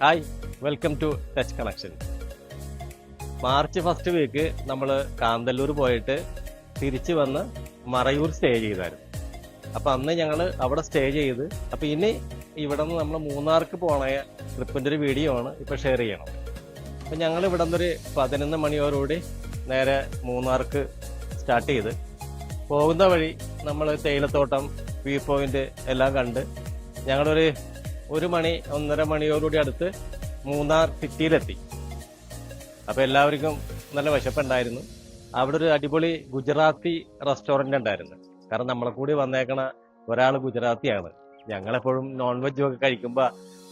Hi, welcome to touch connection. March first week നമ്മൾ കാന്തല്ലൂർ പോയിട്ട് തിരിച്ചു വന്ന് മറയൂർ സ്റ്റേ ചെയ്തായിരുന്നു. അപ്പം അന്ന് ഞങ്ങൾ അവിടെ സ്റ്റേ ചെയ്ത് അപ്പം ഇനി ഇവിടെ നിന്ന് നമ്മൾ മൂന്നാർക്ക് പോണ ട്രിപ്പിൻ്റെ ഒരു വീഡിയോ ആണ് ഇപ്പോൾ ഷെയർ ചെയ്യണം. അപ്പം ഞങ്ങൾ ഇവിടെ നിന്നൊരു 11 മണിയോടുകൂടി നേരെ മൂന്നാർക്ക് സ്റ്റാർട്ട് ചെയ്ത് പോകുന്ന വഴി നമ്മൾ തേയിലത്തോട്ടം, വ്യൂ പോയിന്റ് എല്ലാം കണ്ട് ഞങ്ങളൊരു 1 മണി 1:30 മണിയോടുകൂടി അടുത്ത് മൂന്നാർ സിറ്റിയിലെത്തി. അപ്പോൾ എല്ലാവർക്കും നല്ല വിശപ്പുണ്ടായിരുന്നു. അവിടെ ഒരു അടിപൊളി ഗുജറാത്തി റെസ്റ്റോറൻ്റ് ഉണ്ടായിരുന്നു. കാരണം നമ്മളെ കൂടി വന്നേക്കണ ഒരാൾ ഗുജറാത്തിയാണ്. ഞങ്ങളെപ്പോഴും നോൺ വെജും ഒക്കെ കഴിക്കുമ്പോൾ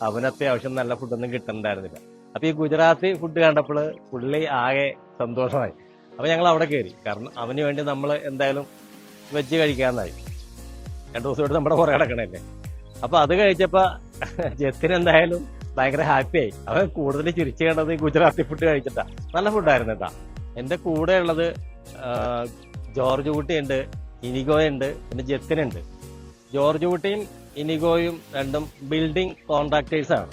അവന് അത്യാവശ്യം നല്ല ഫുഡൊന്നും കിട്ടുന്നുണ്ടായിരുന്നില്ല. അപ്പോൾ ഈ ഗുജറാത്തി ഫുഡ് കണ്ടപ്പോൾ പുള്ളി ആകെ സന്തോഷമായി. അപ്പോൾ ഞങ്ങൾ അവിടെ കയറി. കാരണം അവന് വേണ്ടി നമ്മൾ എന്തായാലും വെജ് കഴിക്കാമെന്നായി. 2 ദിവസമായിട്ട് നമ്മുടെ പുറകെ കിടക്കണല്ലേ. അപ്പോൾ അത് കഴിച്ചപ്പോൾ ജത്തിന് എന്തായാലും ഭയങ്കര ഹാപ്പിയായി. അവൻ കൂടുതൽ ചിരിച്ചു കണ്ടത് ഗുജറാത്തി ഫുഡ് കഴിച്ചിട്ടാ. നല്ല ഫുഡായിരുന്നു കേട്ടാ. എൻ്റെ കൂടെ ഉള്ളത് ജോർജ് കുട്ടിയുണ്ട്, ഇനിഗോയുണ്ട്, പിന്നെ ജത്തിനുണ്ട്. ജോർജ് കുട്ടിയും ഇനിഗോയും രണ്ടും ബിൽഡിംഗ് കോൺട്രാക്ടേഴ്സാണ്.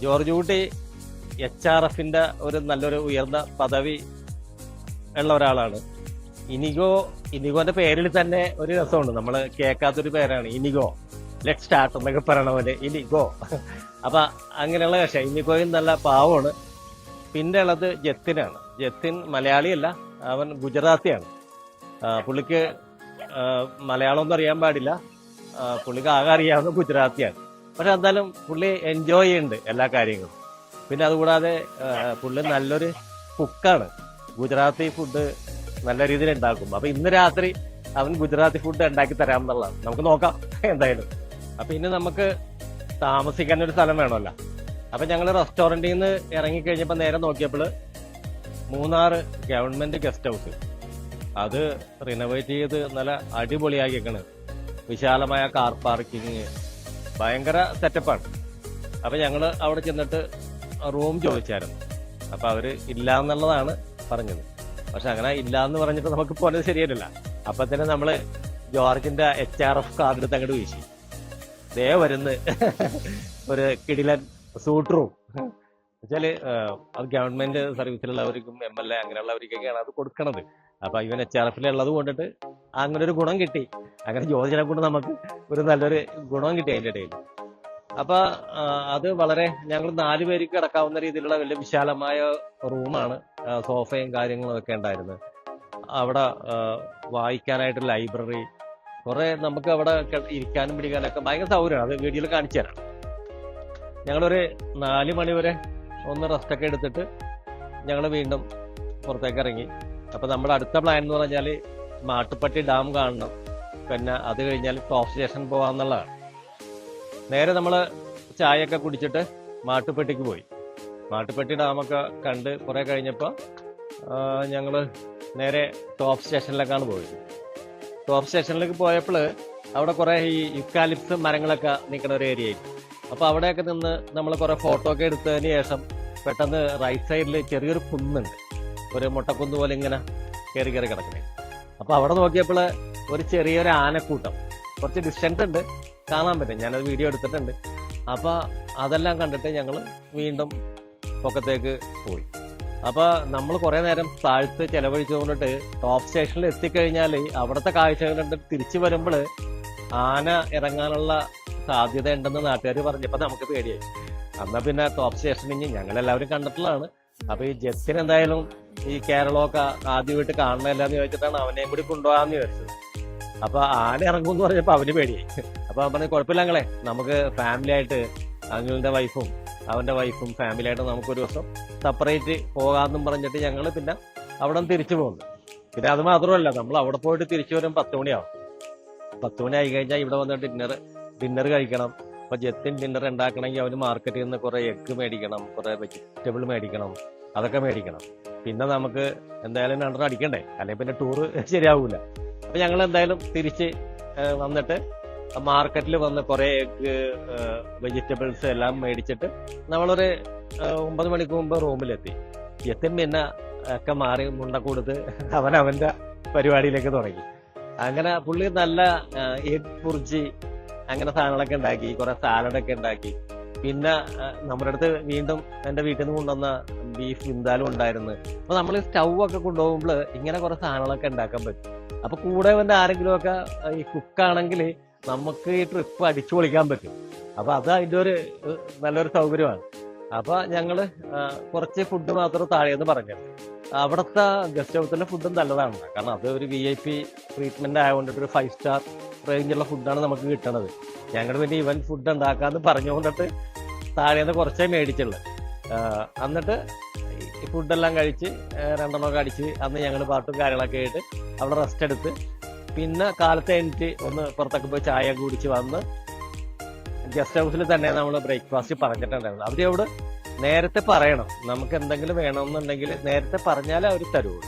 ജോർജ് കുട്ടി HRF-ന്റെ ഒരു നല്ലൊരു ഉയർന്ന പദവി ഉള്ള ഒരാളാണ്. ഇനിഗോന്റെ പേരിൽ തന്നെ ഒരു രസമുണ്ട്. നമ്മൾ കേൾക്കാത്തൊരു പേരാണ് ഇനിഗോ. ലെറ്റ് സ്റ്റാർട്ട് എന്നൊക്കെ പറയണ പോലെ ഇനിഗോ. അപ്പൊ അങ്ങനെയുള്ള കക്ഷ. ഇനിഗോയും നല്ല പാവമാണ്. പിന്നെ ഉള്ളത് ജത്തിനാണ്. ജത്തിൻ മലയാളിയല്ല, അവൻ ഗുജറാത്തിയാണ്. പുള്ളിക്ക് മലയാളമൊന്നും അറിയാൻ പാടില്ല. പുള്ളിക്ക് ആകെ അറിയാവുന്ന ഗുജറാത്തിയാണ്. പക്ഷെ എന്തായാലും പുള്ളി എൻജോയ് ചെയ്യുന്നുണ്ട് എല്ലാ കാര്യങ്ങളും. പിന്നെ അതുകൂടാതെ പുള്ളി നല്ലൊരു കുക്കാണ്. ഗുജറാത്തി ഫുഡ് നല്ല രീതിയിൽ ഉണ്ടാക്കും. അപ്പൊ ഇന്ന് രാത്രി അവൻ ഗുജറാത്തി ഫുഡ് ഉണ്ടാക്കി തരാമെന്നുള്ളതാണ്. നമുക്ക് നോക്കാം എന്തായാലും. അപ്പൊ ഇനി നമുക്ക് താമസിക്കാൻ ഒരു സ്ഥലം വേണമല്ലോ. അപ്പൊ ഞങ്ങൾ റെസ്റ്റോറന്റിൽ നിന്ന് ഇറങ്ങിക്കഴിഞ്ഞപ്പോൾ നേരെ നോക്കിയപ്പോൾ മൂന്നാർ ഗവൺമെന്റ് ഗസ്റ്റ് ഹൗസ് അത് റിനോവേറ്റ് ചെയ്ത് നല്ല അടിപൊളിയാക്കിയേക്കണ്. വിശാലമായ കാർ പാർക്കിങ്, ഭയങ്കര സെറ്റപ്പാണ്. അപ്പൊ ഞങ്ങൾ അവിടെ ചെന്നിട്ട് റൂം ചോദിച്ചായിരുന്നു. അപ്പൊ അവര് ഇല്ല എന്നുള്ളതാണ് പറഞ്ഞത്. പക്ഷെ അങ്ങനെ ഇല്ല എന്ന് പറഞ്ഞിട്ട് നമുക്ക് പോയത് ശരിയല്ല. അപ്പൊ തന്നെ നമ്മള് ജോർജിന്റെ HRF കാർഡ് എടുത്ത് അങ്ങോട്ട് വീശി. ദേ വരുന്ന ഒരു കിടിലൻ സൂട്ട് റൂം വെച്ചാല് അത് ഗവൺമെന്റ് സർവീസിലുള്ളവർക്കും MLA അങ്ങനെയുള്ളവർക്കൊക്കെയാണ് അത് കൊടുക്കണത്. അപ്പൊ ഇവൻ HRF ഉള്ളത് കൊണ്ടിട്ട് അങ്ങനെ ഒരു ഗുണം കിട്ടി. അങ്ങനെ ജോർജിനെ കൊണ്ട് നമുക്ക് ഒരു നല്ലൊരു ഗുണം കിട്ടി അതിന്റെ ഇടയിൽ. അപ്പൊ അത് വളരെ ഞങ്ങൾ 4 പേർക്ക് കിടക്കാവുന്ന രീതിയിലുള്ള വലിയ വിശാലമായ റൂമാണ്. സോഫയും കാര്യങ്ങളും ഒക്കെ ഉണ്ടായിരുന്നു. അവിടെ വായിക്കാനായിട്ട് ലൈബ്രറി, കുറെ നമുക്ക് അവിടെ ഇരിക്കാനും പിടിക്കാനൊക്കെ ഭയങ്കര സൗകര്യമാണ്. അത് വീഡിയോയിൽ കാണിച്ചു തരാം. ഞങ്ങളൊരു 4 മണി വരെ ഒന്ന് റെസ്റ്റൊക്കെ എടുത്തിട്ട് ഞങ്ങൾ വീണ്ടും പുറത്തേക്ക് ഇറങ്ങി. അപ്പൊ നമ്മുടെ അടുത്ത പ്ലാൻ എന്ന് പറഞ്ഞാൽ മാട്ടുപ്പെട്ടി ഡാം കാണണം. പിന്നെ അത് കഴിഞ്ഞാൽ ടോപ്പ് സ്റ്റേഷൻ പോകാമെന്നുള്ളതാണ്. നേരെ നമ്മൾ ചായയൊക്കെ കുടിച്ചിട്ട് മാട്ടുപ്പെട്ടിക്ക് പോയി. മാട്ടുപ്പെട്ടി ഡാമൊക്കെ കണ്ട് കുറെ കഴിഞ്ഞപ്പോൾ ഞങ്ങൾ നേരെ ടോപ്പ് സ്റ്റേഷനിലേക്കാണ് പോയത്. ടോപ്പ് സ്റ്റേഷനിലേക്ക് പോയപ്പോൾ അവിടെ കുറെ ഈ യുക്കാലിപ്സ് മരങ്ങളൊക്കെ നിൽക്കുന്ന ഒരു ഏരിയ ആയിട്ട്. അപ്പൊ അവിടെയൊക്കെ നിന്ന് നമ്മൾ കുറെ ഫോട്ടോ ഒക്കെ എടുത്തതിന് ശേഷം പെട്ടെന്ന് റൈറ്റ് സൈഡിൽ ചെറിയൊരു കുന്നുണ്ട്. ഒരു മുട്ടക്കുന്ന് പോലെ ഇങ്ങനെ കയറി കിടക്കണേ. അപ്പൊ അവിടെ നോക്കിയപ്പോൾ ഒരു ചെറിയൊരു ആനക്കൂട്ടം കുറച്ച് ഡിസ്റ്റൻസ് ഉണ്ട്, കാണാൻ പറ്റും. ഞാനത് വീഡിയോ എടുത്തിട്ടുണ്ട്. അപ്പൊ അതെല്ലാം കണ്ടിട്ട് ഞങ്ങൾ വീണ്ടും പൊക്കത്തേക്ക് പോയി. അപ്പൊ നമ്മൾ കുറെ നേരം താഴ്ത്ത് ചെലവഴിച്ചുകൊണ്ടിട്ട് ടോപ്പ് സ്റ്റേഷനിൽ എത്തിക്കഴിഞ്ഞാൽ അവിടുത്തെ കാഴ്ചകൾ കണ്ട് തിരിച്ചു വരുമ്പോൾ ആന ഇറങ്ങാനുള്ള സാധ്യത ഉണ്ടെന്ന് നാട്ടുകാർ പറഞ്ഞപ്പോൾ നമുക്ക് പേടിയായി. എന്നാ പിന്നെ ടോപ്പ് സ്റ്റേഷനിൽ ഞങ്ങളെല്ലാവരും കണ്ടിട്ടുള്ളതാണ്. അപ്പൊ ഈ ജത്തിന് എന്തായാലും ഈ കേരളമൊക്കെ ആദ്യമായിട്ട് കാണണമല്ലെന്ന് ചോദിച്ചിട്ടാണ് അവനെയും കൂടി കൊണ്ടുപോകാന്ന് വിചാരിച്ചത്. അപ്പൊ ആന ഇറങ്ങുമെന്ന് പറഞ്ഞപ്പോ അവന് പേടിയായി. അപ്പൊ അവൻ പറഞ്ഞു കുഴപ്പമില്ല ഞങ്ങളെ, നമുക്ക് ഫാമിലി ആയിട്ട് അങ്കിളിന്റെ വൈഫും അവന്റെ വൈഫും ഫാമിലി ആയിട്ട് നമുക്കൊരു ദിവസം സെപ്പറേറ്റ് പോകാമെന്നും പറഞ്ഞിട്ട് ഞങ്ങൾ പിന്നെ അവിടെ നിന്ന് തിരിച്ചു പോകുന്നു. പിന്നെ അത് മാത്രമല്ല, നമ്മൾ അവിടെ പോയിട്ട് തിരിച്ചു വരും 10 മണിയാവും. 10 മണി ആയി കഴിഞ്ഞാൽ ഇവിടെ വന്നിട്ട് ഡിന്നർ കഴിക്കണം. അപ്പൊ ജത്തിൻ ഡിന്നർ ഉണ്ടാക്കണമെങ്കിൽ അവന് മാർക്കറ്റിൽ നിന്ന് കുറെ എഗ്ഗ് മേടിക്കണം, കുറെ വെജിറ്റബിൾ മേടിക്കണം, അതൊക്കെ മേടിക്കണം. പിന്നെ നമുക്ക് എന്തായാലും 2 അടിക്കണ്ടേ, അല്ലെങ്കിൽ പിന്നെ ടൂറ് ശരിയാവൂല. അപ്പൊ ഞങ്ങൾ എന്തായാലും തിരിച്ച് വന്നിട്ട് മാർക്കറ്റിൽ വന്ന് കുറെ എഗ്ഗ്, വെജിറ്റബിൾസ് എല്ലാം മേടിച്ചിട്ട് നമ്മളൊരു 9 മണിക്ക് മുമ്പ് റൂമിലെത്തി. ജത്തിൻ പിന്നെ ഒക്കെ മാറി മുണ്ട കൊടുത്ത് അവന്റെ പരിപാടിയിലേക്ക് തുടങ്ങി. അങ്ങനെ പുള്ളി നല്ല എഗ് ബുർജി അങ്ങനെ സാധനങ്ങളൊക്കെ ഉണ്ടാക്കി, കുറെ സാലഡൊക്കെ ഉണ്ടാക്കി. പിന്നെ നമ്മുടെ അടുത്ത് വീണ്ടും എൻ്റെ വീട്ടിൽ നിന്ന് കൊണ്ടുവന്ന ബീഫ് വിന്താലും ഉണ്ടായിരുന്നു. അപ്പൊ നമ്മൾ സ്റ്റൗ ഒക്കെ കൊണ്ടുപോകുമ്പോൾ ഇങ്ങനെ കുറെ സാധനങ്ങളൊക്കെ ഉണ്ടാക്കാൻ പറ്റും. അപ്പൊ കൂടെ വന്ന ആരെങ്കിലും ഒക്കെ ഈ കുക്കാണെങ്കിൽ നമുക്ക് ഈ ട്രിപ്പ് അടിച്ചു പൊളിക്കാൻ പറ്റും. അപ്പൊ അത് അതിൻ്റെ ഒരു നല്ലൊരു സൗകര്യമാണ്. അപ്പൊ ഞങ്ങള് കുറച്ച് ഫുഡ് മാത്രം താഴേന്ന് പറഞ്ഞു. അവിടുത്തെ ഗസ്റ്റ് ഹൗസിലെ ഫുഡും നല്ലതാണ്, കാരണം അത് ഒരു VIP ട്രീറ്റ്മെന്റ് ആയതുകൊണ്ട് ഒരു 5 സ്റ്റാർ റേഞ്ചുള്ള ഫുഡാണ് നമുക്ക് കിട്ടണത്. ഞങ്ങൾ പിന്നെ ഇവൻ ഫുഡ് ഉണ്ടാക്കാന്ന് പറഞ്ഞുകൊണ്ടിട്ട് താഴേന്ന് കുറച്ചേ മേടിച്ചുള്ളു. എന്നിട്ട് ഈ ഫുഡെല്ലാം കഴിച്ച് 2 എണ്ണമൊക്കെ അടിച്ച് അന്ന് ഞങ്ങൾ പാട്ടും കാര്യങ്ങളൊക്കെ ആയിട്ട് അവിടെ റെസ്റ്റ് എടുത്ത് പിന്നെ കാലത്ത് എണീറ്റ് ഒന്ന് പുറത്തൊക്കെ പോയി ചായ കുടിച്ച് വന്ന് ഗസ്റ്റ് ഹൗസിൽ തന്നെ നമ്മൾ ബ്രേക്ക്ഫാസ്റ്റ് പറഞ്ഞിട്ടുണ്ടായിരുന്നു. അവരോട് നേരത്തെ പറയണം, നമുക്ക് എന്തെങ്കിലും വേണമെന്നുണ്ടെങ്കിൽ നേരത്തെ പറഞ്ഞാലേ അവർ തരുള്ളൂ.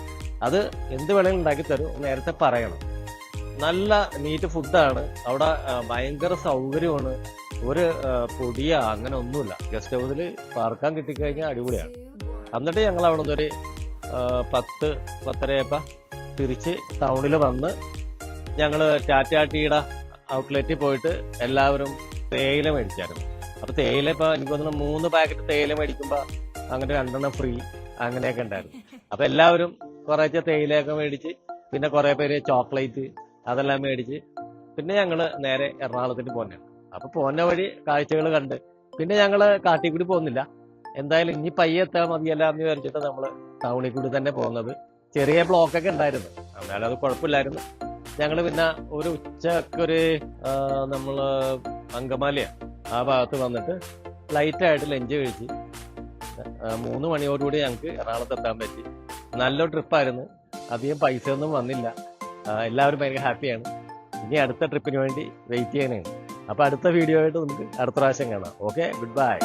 അത് എന്ത് വേണമെങ്കിലും ഉണ്ടാക്കി തരും, നേരത്തെ പറയണം. നല്ല നീറ്റ് ഫുഡാണ് അവിടെ, ഭയങ്കര സൗകര്യമാണ്. ഒരു പൊടിയ അങ്ങനെ ഒന്നുമില്ല. ഗസ്റ്റ് ഹൗസിൽ പാർക്കാൻ കിട്ടിക്കഴിഞ്ഞാൽ അടിപൊളിയാണ്. എന്നിട്ട് ഞങ്ങൾ അവിടെ നിന്നൊരു 10-10:30 തിരിച്ച് ടൗണിൽ വന്ന് ഞങ്ങൾ ടാറ്റാ ടീയുടെ ഔട്ട്ലെറ്റിൽ പോയിട്ട് എല്ലാവരും തേയില മേടിച്ചായിരുന്നു. അപ്പൊ തേയില ഇപ്പൊ എനിക്ക് തോന്നുന്നു 3 പാക്കറ്റ് തേയില മേടിക്കുമ്പോ അങ്ങനെ 2 എണ്ണം ഫ്രീ അങ്ങനെയൊക്കെ ഉണ്ടായിരുന്നു. അപ്പൊ എല്ലാവരും കുറേശ്ശെ തേയിലയൊക്കെ മേടിച്ച് പിന്നെ കുറെ പേര് ചോക്ലേറ്റ് അതെല്ലാം മേടിച്ച് പിന്നെ ഞങ്ങള് നേരെ എറണാകുളത്തിന് പോന്നെ. അപ്പൊ പോന്ന വഴി കാഴ്ചകൾ കണ്ട് പിന്നെ ഞങ്ങള് കാട്ടിൽ കൂടി പോകുന്നില്ല, എന്തായാലും ഇനി പയ്യെ എത്താൻ മതിയല്ല എന്ന് വിചാരിച്ചിട്ട് നമ്മള് ടൗണിൽ കൂടി തന്നെ പോകുന്നത്. ചെറിയ ബ്ലോക്കൊക്കെ ഉണ്ടായിരുന്നു, എന്നാലും അത് കുഴപ്പമില്ലായിരുന്നു. ഞങ്ങള് പിന്നെ ഒരു ഉച്ചക്കൊരു നമ്മള് അങ്കമാലിയ ആ ഭാഗത്ത് വന്നിട്ട് ലൈറ്റായിട്ട് ലഞ്ച് കഴിച്ച് 3 മണിയോടുകൂടി ഞങ്ങൾക്ക് എറണാകുളത്ത് എത്താൻ പറ്റി. നല്ലൊരു ട്രിപ്പായിരുന്നു, അധികം പൈസ ഒന്നും വന്നില്ല. എല്ലാവരും ഭയങ്കര ഹാപ്പിയാണ്. ഇനി അടുത്ത ട്രിപ്പിന് വേണ്ടി വെയിറ്റ് ചെയ്യാനാണ്. അപ്പൊ അടുത്ത വീഡിയോ ആയിട്ട് നമുക്ക് അടുത്ത പ്രാവശ്യം കാണാം. Okay, good bye.